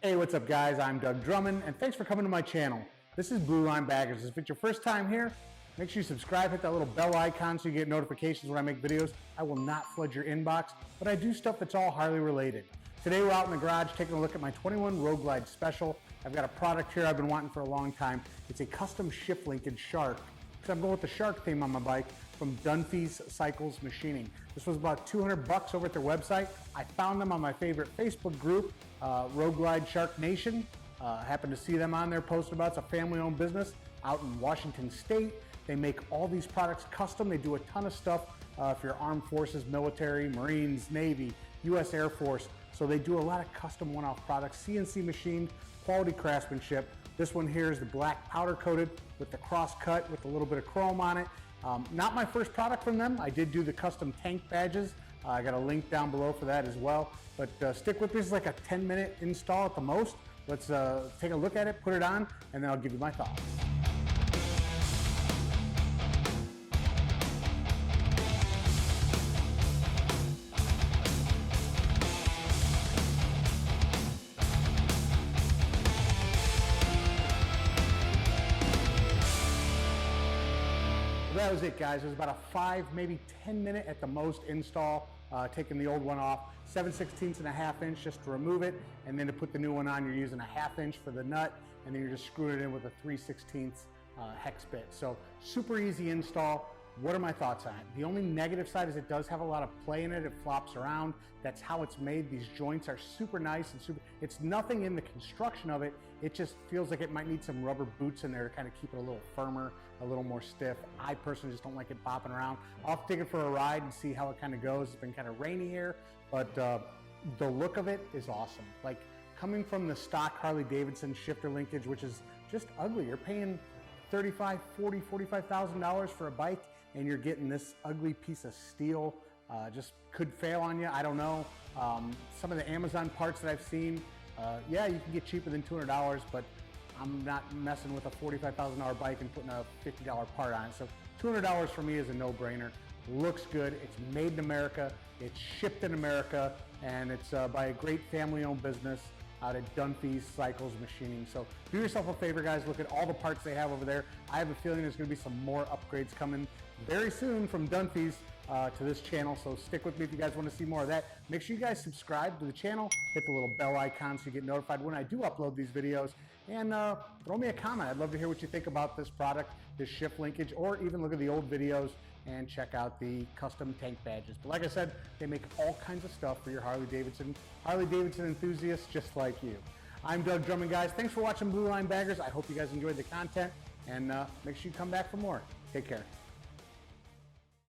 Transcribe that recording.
Hey, what's up guys? I'm Doug Drummond and thanks for coming to my channel. This is Blue Line Baggers. If it's your first time here, make sure you subscribe, hit that little bell icon so you get notifications when I make videos. I will not flood your inbox, but I do stuff that's all Harley related. Today we're out in the garage taking a look at my 21 Road Glide Special. I've got a product here I've been wanting for a long time. It's a custom shift linkage shark, because I'm going with the shark theme on my bike, from Dunphys Cycles Machining. This was about 200 bucks over at their website. I found them on my favorite Facebook group, Road Glide Shark Nation. Happened to see them on there posted about it. It's a family-owned business out in Washington State. They make all these products custom. They do a ton of stuff for your armed forces, military, Marines, Navy, US Air Force. So they do a lot of custom one-off products, CNC machined, quality craftsmanship. This one here is the black powder coated with the cross cut with a little bit of chrome on it. Not my first product from them. I did do the custom tank badges. I got a link down below for that as well. But stick with me. This is like a 10-minute install at the most. Let's take a look at it, put it on, and then I'll give you my thoughts. That was it, guys. It was about a 5, maybe 10-minute at the most install, taking the old one off, 7/16 and a ½ inch just to remove it, and then to put the new one on, you're using a ½ inch for the nut, and then you're just screwing it in with a 3/16 hex bit. So super easy install. What are my thoughts on it? The only negative side is it does have a lot of play in it. It flops around. That's how it's made. These joints are super nice and it's nothing in the construction of it. It just feels like it might need some rubber boots in there to kind of keep it a little firmer, a little more stiff. I personally just don't like it bopping around. I'll have to take it for a ride and see how it kind of goes. It's been kind of rainy here, but the look of it is awesome. Like coming from the stock Harley Davidson shifter linkage, which is just ugly. You're paying $35,000, $40,000, $45,000 for a bike, and you're getting this ugly piece of steel. Just could fail on you, I don't know. Some of the Amazon parts that I've seen, yeah, you can get cheaper than $200, but I'm not messing with a $45,000 bike and putting a $50 part on it. So $200 for me is a no-brainer. Looks good, it's made in America, it's shipped in America, and it's by a great family-owned business out at Dunphys Cycles Machining. So do yourself a favor, guys, look at all the parts they have over there. I have a feeling there's gonna be some more upgrades coming very soon from Dunphys to this channel, so stick with me if you guys wanna see more of that. Make sure you guys subscribe to the channel, hit the little bell icon so you get notified when I do upload these videos, and throw me a comment. I'd love to hear what you think about this product, this shift linkage, or even look at the old videos and check out the custom tank badges. But like I said, they make all kinds of stuff for your Harley Davidson enthusiasts just like you. I'm Doug Drummond, guys. Thanks for watching Blue Line Baggers. I hope you guys enjoyed the content, and make sure you come back for more. Take care.